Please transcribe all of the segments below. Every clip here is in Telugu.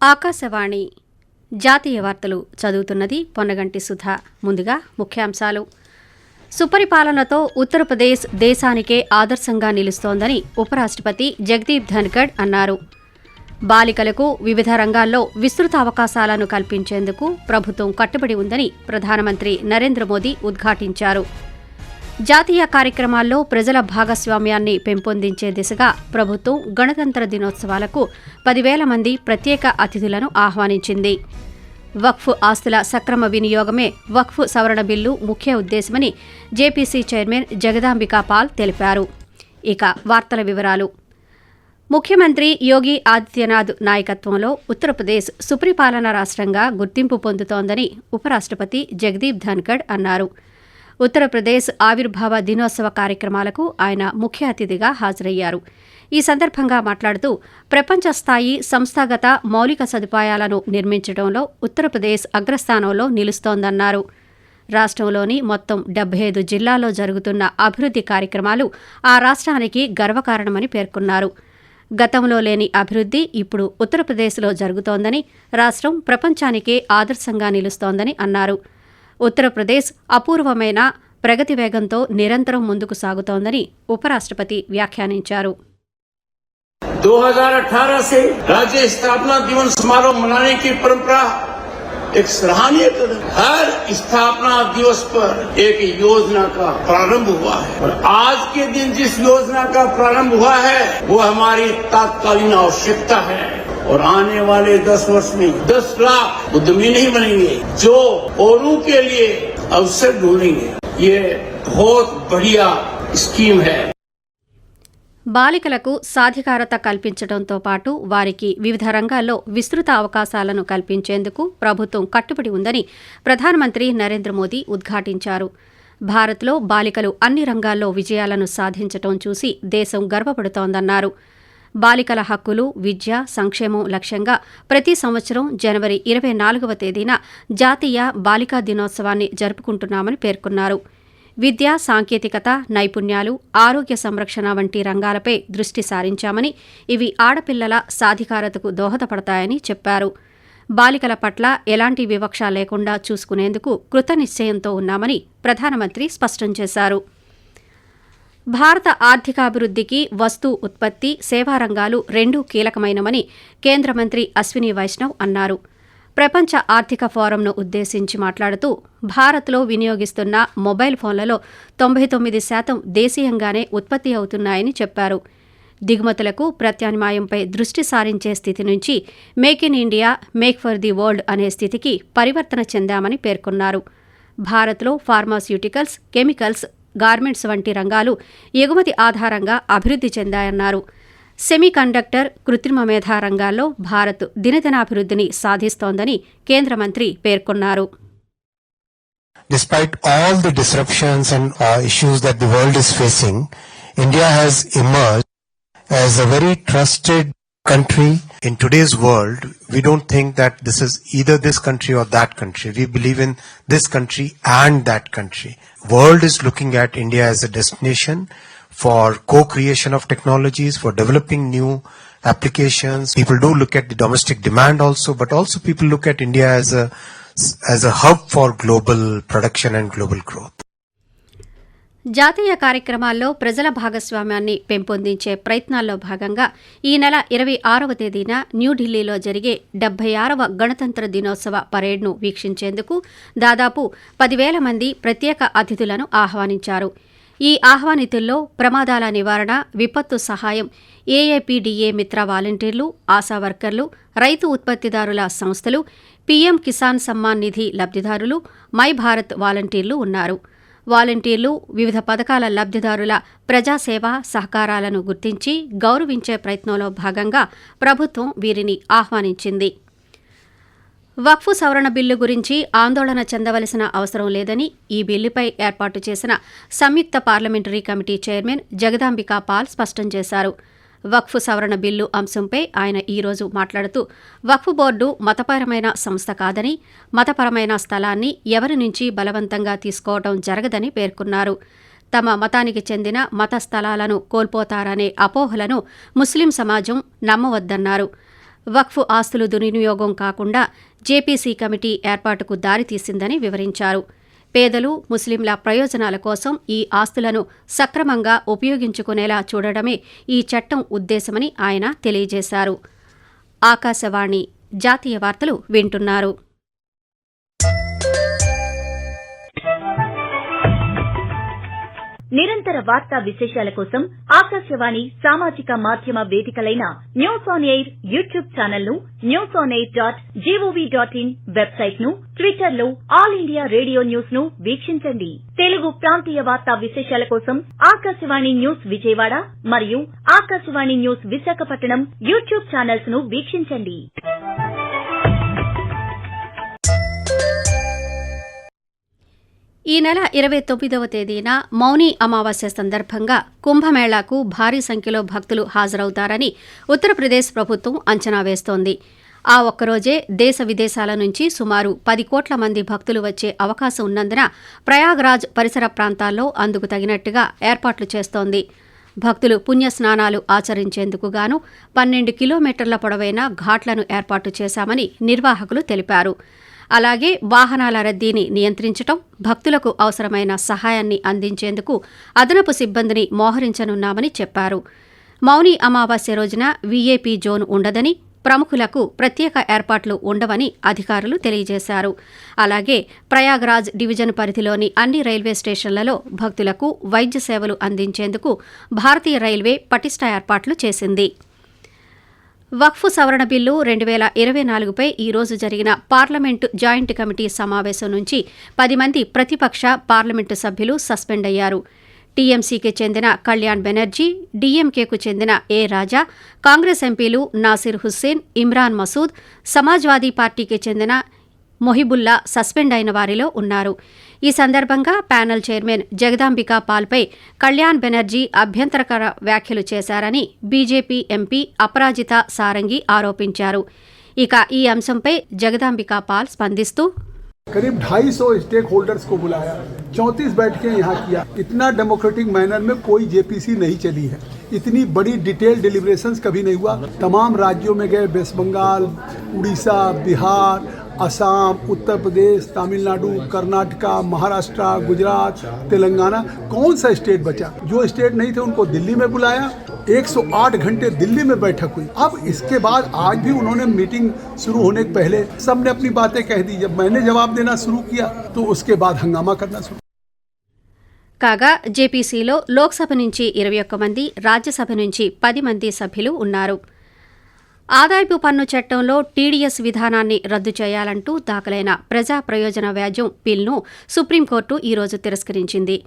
ఆకాశవాణి జాతీయ వార్తలు చదువుతున్నది పొన్నగంటి సుధా. ముందుగా ముఖ్యాంశాలు. సుపరిపాలనతో ఉత్తరప్రదేశ్ దేశానికే ఆదర్శంగా నిలుస్తోందని ఉపరాష్ట్రపతి జగదీప్ ధన్కడ్ అన్నారు. బాలికలకు వివిధ రంగాల్లో విస్తృత అవకాశాలను కల్పించేందుకు ప్రభుత్వం కట్టుబడి ఉందని ప్రధానమంత్రి నరేంద్ర మోదీ ఉద్ఘాటించారు. జాతీయ కార్యక్రమాల్లో ప్రజల భాగస్వామ్యాన్ని పెంపొందించే దిశగా ప్రభుత్వం గణతంత్ర దినోత్సవాలకు 10,000 మంది ప్రత్యేక అతిథులను ఆహ్వానించింది. వక్ఫ్ ఆస్తుల సక్రమ వినియోగమే వక్ఫ్ సవరణ బిల్లు ముఖ్య ఉద్దేశమని జేపీసీ చైర్మన్ జగదాంబికా పాల్ తెలిపారు. ఇక వార్తల వివరాలు. ముఖ్యమంత్రి యోగి ఆదిత్యనాథ్ నాయకత్వంలో ఉత్తరప్రదేశ్ సుపరిపాలన రాష్ట్రంగా గుర్తింపు పొందుతోందని ఉపరాష్ట్రపతి జగదీప్ ధన్కడ్ అన్నారు. ఉత్తరప్రదేశ్ ఆవిర్భావ దినోత్సవ కార్యక్రమాలకు ఆయన ముఖ్య అతిథిగా హాజరయ్యారు. ఈ సందర్భంగా మాట్లాడుతూ ప్రపంచ స్థాయి సంస్థాగత మౌలిక సదుపాయాలను నిర్మించడంలో ఉత్తరప్రదేశ్ అగ్రస్థానంలో నిలుస్తోందన్నారు. రాష్ట్రంలోని మొత్తం 75 జిల్లాల్లో జరుగుతున్న అభివృద్ది కార్యక్రమాలు ఆ రాష్ట్రానికి గర్వకారణమని పేర్కొన్నారు. గతంలో లేని అభివృద్ది ఇప్పుడు ఉత్తరప్రదేశ్లో జరుగుతోందని, రాష్ట్రం ప్రపంచానికే ఆదర్శంగా నిలుస్తోందని అన్నారు. ఉత్తరప్రదేశ్ అపూర్వమైన ప్రగతి వేగంతో నిరంతరం ముందుకు సాగుతోందని ఉపరాష్ట్రపతి వ్యాఖ్యానించారు. 2018 से राज्य स्थापना दिवस समारोह मनाने की परंपरा एक सराहनीय कदम। हर स्थापना दिवस पर एक योजना का प्रारंभ हुआ है और आज के दिन जिस योजना का प्रारंभ हुआ है वो हमारी तात्कालीन आवश्यकता है और आने वाले 10 वर्ष में 10 लाख उद्यमी नहीं बनेंगे जो औरों के लिए अवसर ढूंढेंगे। ये बहुत बढ़िया स्कीम है. బాలికలకు సాధికారత కల్పించడంతో పాటు వారికి వివిధ రంగాల్లో విస్తృత అవకాశాలను కల్పించేందుకు ప్రభుత్వం కట్టుబడి ఉందని ప్రధానమంత్రి నరేంద్ర మోదీ ఉద్ఘాటించారు. భారత్లో బాలికలు అన్ని రంగాల్లో విజయాలను సాధించడం చూసి దేశం గర్వపడుతోందన్నారు. బాలికల హక్కులు, విద్య, సంక్షేమం లక్ష్యంగా ప్రతి సంవత్సరం జనవరి 24వ తేదీన జాతీయ బాలికా దినోత్సవాన్ని జరుపుకుంటున్నామని పేర్కొన్నారు. విద్య, సాంకేతికత, నైపుణ్యాలు, ఆరోగ్య సంరక్షణ వంటి రంగాలపై దృష్టి సారించామని, ఇవి ఆడపిల్లల సాధికారతకు దోహదపడతాయని చెప్పారు. బాలికల పట్ల ఎలాంటి వివక్ష లేకుండా చూసుకునేందుకు కృతనిశ్చయంతో ఉన్నామని ప్రధానమంత్రి స్పష్టం చేశారు. భారత ఆర్థికాభివృద్ధికి వస్తు ఉత్పత్తి, సేవా రంగాలు రెండూ కీలకమైనవని కేంద్ర మంత్రి అశ్విని వైష్ణవ్ అన్నారు. ప్రపంచ ఆర్థిక ఫోరంను ఉద్దేశించి మాట్లాడుతూ భారత్లో వినియోగిస్తున్న మొబైల్ ఫోన్లలో 99% దేశీయంగానే ఉత్పత్తి అవుతున్నాయని చెప్పారు. దిగుమతులకు ప్రత్యామ్నాయంపై దృష్టి సారించే స్థితి నుంచి make in India, make for the world అనే స్థితికి పరివర్తన చెందామని పేర్కొన్నారు. భారత్లో ఫార్మాస్యూటికల్స్, కెమికల్స్, గార్మెంట్స్ వంటి రంగాలు ఎగుమతి ఆధారంగా అభివృద్ది చెందాయన్నారు. సెమీకండక్టర్, కృత్రిమ మేధా రంగాల్లో భారత్ దినదినాభివృద్ధిని సాధిస్తోందని కేంద్ర మంత్రి పేర్కొన్నారు. Despite all the disruptions and issues that the world is facing, India has emerged as a very trusted country. In today's world, we don't think that this is either this country or that country. We believe in this country and that country. World is looking at India as a destination for co-creation of technologies, for developing new applications. People do look at the domestic demand also, but also people look at India as a hub for global production and global growth. జాతీయ కార్యక్రమాల్లో ప్రజల భాగస్వామ్యాన్ని పెంపొందించే ప్రయత్నాల్లో భాగంగా ఈ నెల 26వ తేదీన న్యూఢిల్లీలో జరిగే 76వ గణతంత్ర దినోత్సవ పరేడ్ను వీక్షించేందుకు దాదాపు 10,000 మంది ప్రత్యేక అతిథులను ఆహ్వానించారు. ఈ ఆహ్వానితుల్లో ప్రమాదాల నివారణ, విపత్తు సహాయం, ఏఏపీడీఏ మిత్ర వాలంటీర్లు, ఆశా వర్కర్లు, రైతు ఉత్పత్తిదారుల సంస్థలు, పీఎం కిసాన్ సమ్మాన్ నిధి లబ్దిదారులు, మై భారత్ వాలంటీర్లు ఉన్నారు. వాలంటీర్లు వివిధ పథకాల లబ్దిదారుల ప్రజాసేవ సహకారాలను గుర్తించి గౌరవించే ప్రయత్నంలో భాగంగా ప్రభుత్వం వీరిని ఆహ్వానించింది. వక్ఫ్ సవరణ బిల్లు గురించి ఆందోళన చెందవలసిన అవసరం లేదని ఈ బిల్లుపై ఏర్పాటు చేసిన సంయుక్త parliamentary committee chairman Jagdambika Pal స్పష్టం చేశారు. వక్ఫ్ సవరణ బిల్లు అంశంపై ఆయన ఈరోజు మాట్లాడుతూ వక్ఫ్ బోర్డు మతపరమైన సంస్థ కాదని, మతపరమైన స్థలాన్ని ఎవరి నుంచి బలవంతంగా తీసుకోవడం జరగదని పేర్కొన్నారు. తమ మతానికి చెందిన మత స్థలాలను కోల్పోతారనే అపోహలను ముస్లిం సమాజం నమ్మవద్దన్నారు. వక్ఫ్ ఆస్తులు దుర్వినియోగం కాకుండా జేపీసీ కమిటీ ఏర్పాటుకు దారితీసిందని వివరించారు. పేదలు, ముస్లింల ప్రయోజనాల కోసం ఈ ఆస్తులను సక్రమంగా ఉపయోగించుకునేలా చూడడమే ఈ చట్టం ఉద్దేశమని ఆయన తెలియజేశారు. ఆకాశవాణి జాతీయ వార్తలు వింటున్నారు. నిరంతర వార్తా విశేషాల కోసం ఆకాశవాణి సామాజిక మాధ్యమ వేదికలైన news on air YouTube channel ను, newsonair.gov.in వెబ్సైట్ ను, ట్విట్టర్ లో ఆల్ ఇండియా రేడియో న్యూస్ ను వీక్షించండి. తెలుగు ప్రాంతీయ వార్తా విశేషాల కోసం ఆకాశవాణి న్యూస్ విజయవాడ మరియు Akashvani news Visakhapatnam YouTube channels ను వీక్షించండి. ఈ నెల 29వ తేదీన మౌని అమావాస్య సందర్భంగా కుంభమేళాకు భారీ సంఖ్యలో భక్తులు హాజరవుతారని ఉత్తరప్రదేశ్ ప్రభుత్వం అంచనా వేస్తోంది. ఆ ఒక్కరోజే దేశ విదేశాల నుంచి సుమారు 10 కోట్ల మంది భక్తులు వచ్చే అవకాశం ఉన్నందున ప్రయాగ్రాజ్ పరిసర ప్రాంతాల్లో అందుకు తగినట్టుగా ఏర్పాట్లు చేస్తోంది. భక్తులు పుణ్యస్నానాలు ఆచరించేందుకు గాను 12 కిలోమీటర్ల పొడవైన ఘాట్లను ఏర్పాటు చేశామని నిర్వాహకులు తెలిపారు. అలాగే వాహనాల రద్దీని నియంత్రించడం, భక్తులకు అవసరమైన సహాయాన్ని అందించేందుకు అదనపు సిబ్బందిని మోహరించనున్నామని చెప్పారు. మౌని అమావాస్య రోజున వీఐపీ జోన్ ఉండదని, ప్రముఖులకు ప్రత్యేక ఏర్పాట్లు ఉండవని అధికారులు తెలియజేశారు. అలాగే ప్రయాగ్రాజ్ డివిజన్ పరిధిలోని అన్ని రైల్వే స్టేషన్లలో భక్తులకు వైద్య సేవలు అందించేందుకు భారతీయ రైల్వే పటిష్ట ఏర్పాట్లు చేసింది. వక్ఫ్ సవరణ బిల్లు 2024పై ఈ రోజు జరిగిన పార్లమెంటు జాయింట్ కమిటీ సమావేశం నుంచి 10 మంది ప్రతిపక్ష పార్లమెంటు సభ్యులు సస్పెండ్ అయ్యారు. టీఎంసీకి చెందిన కళ్యాణ్ బెనర్జీ, డీఎంకేకు చెందిన ఏ రాజా, కాంగ్రెస్ ఎంపీలు నాసిర్ హుస్సేన్, ఇమ్రాన్ మసూద్, సమాజ్వాదీ పార్టీకి చెందిన మొహిబుల్లా సస్పెండ్ అయిన వారిలో ఉన్నారు. ఈ సందర్భంగా ప్యానెల్ చైర్మన్ జగదాంబికా పాల్పై కళ్యాణ్ బెనర్జీ అభ్యంతరకర వ్యాఖ్యలు చేశారని బీజేపీ ఎంపీ అపరాజిత సారంగి ఆరోపించారు. ఇక ఈ అంశంపై జగదాంబికా పాల్ స్పందిస్తూ करीब 250 स्टेक होल्डर्स को बुलाया, 34 बैठकें यहाँ किया. इतना डेमोक्रेटिक मैनर में कोई जेपीसी नहीं चली है. इतनी बड़ी डिटेल डिलिब्रेशंस कभी नहीं हुआ. तमाम राज्यों में गए, वेस्ट बंगाल, उड़ीसा, बिहार, असम, उत्तर प्रदेश, तमिलनाडु, कर्नाटका, महाराष्ट्र, गुजरात, तेलंगाना. कौन सा स्टेट बचा? जो स्टेट नहीं थे उनको दिल्ली में बुलाया. 108 घंटे दिल्ली में बैठक हुई. अब इसके बाद आज भी उन्होंने मीटिंग शुरू होने के पहले सबने अपनी बातें कह दी. जब मैंने जवाब देना शुरू किया तो उसके बाद हंगामा करना शुरू. కాగా జేపీసీలో లోక్సభ నుంచి 21 మంది, రాజ్యసభ నుంచి 10 మంది సభ్యులు ఉన్నారు. ఆదాయపు పన్ను చట్టంలో టీడీఎస్ విధానాన్ని రద్దు చేయాలంటూ దాఖలైన ప్రజా ప్రయోజన వ్యాజ్యం బిల్ను సుప్రీంకోర్టు ఈరోజు తిరస్కరించింది.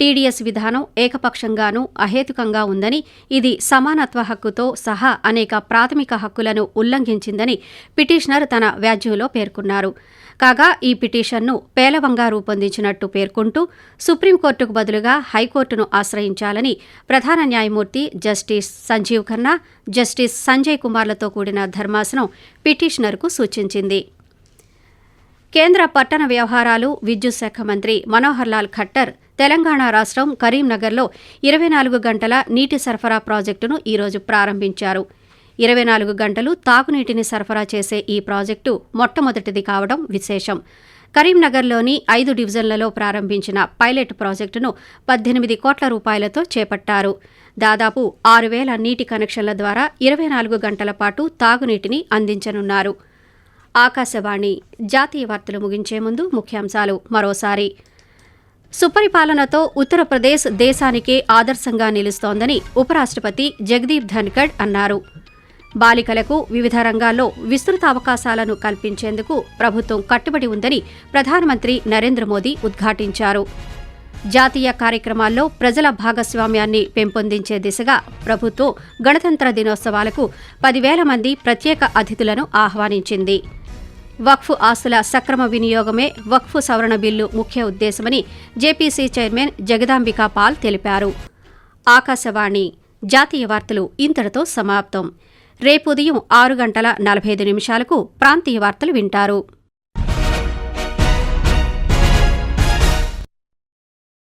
టీడీఎస్ విధానం ఏకపక్షంగానూ అహేతుకంగా ఉందని, ఇది సమానత్వ హక్కుతో సహా అనేక ప్రాథమిక హక్కులను ఉల్లంఘించిందని పిటిషనర్ తన వ్యాజ్యంలో పేర్కొన్నారు. కాగా ఈ పిటిషన్ను పేలవంగా రూపొందించినట్టు పేర్కొంటూ సుప్రీంకోర్టుకు బదులుగా హైకోర్టును ఆశ్రయించాలని ప్రధాన న్యాయమూర్తి జస్టిస్ సంజీవ్ ఖన్నా, జస్టిస్ సంజయ్ కుమార్లతో కూడిన ధర్మాసనం పిటిషనర్కు సూచించింది. కేంద్ర పట్టణ వ్యవహారాలు, విద్యుత్ శాఖ మంత్రి మనోహర్ లాల్ ఖట్టర్ తెలంగాణ రాష్ట్రం కరీంనగర్లో 24 గంటల నీటి సరఫరా ప్రాజెక్టును ఈరోజు ప్రారంభించారు. 24 గంటలు తాగునీటిని సరఫరా చేసే ఈ ప్రాజెక్టు మొట్టమొదటిది కావడం విశేషం. కరీంనగర్లోని 5 డివిజన్లలో ప్రారంభించిన పైలట్ ప్రాజెక్టును 18 కోట్ల రూపాయలతో చేపట్టారు. దాదాపు 6,000 నీటి కనెక్షన్ల ద్వారా 24 గంటల పాటు తాగునీటిని అందించనున్నారు. ఆకాశవాణి జాతీయ వార్తలు ముగించే ముందు ముఖ్యాంశాలు మరోసారి. సుపరిపాలనతో ఉత్తరప్రదేశ్ దేశానికే ఆదర్శంగా నిలుస్తోందని ఉపరాష్ట్రపతి జగదీప్ ధన్కడ్ అన్నారు. బాలికలకు వివిధ రంగాల్లో విస్తృత అవకాశాలను కల్పించేందుకు ప్రభుత్వం కట్టుబడి ఉందని ప్రధానమంత్రి నరేంద్ర మోదీ ఉద్ఘాటించారు. జాతీయ కార్యక్రమాల్లో ప్రజల భాగస్వామ్యాన్ని పెంపొందించే దిశగా ప్రభుత్వం గణతంత్ర దినోత్సవాలకు 10,000 మంది ప్రత్యేక అతిథులను ఆహ్వానించింది. వక్ఫ్ ఆస్తుల సక్రమ వినియోగమే వక్ఫ్ సవరణ బిల్లు ముఖ్య ఉద్దేశమని జేపీసీ చైర్మన్ జగదాంబికా పాల్ తెలిపారు. ఆకాశవాణి జాతీయ వార్తలు ఇంతటితో సమాప్తం. రేపు ఉదయం 6:45 ప్రాంతీయ వార్తలు వింటారు.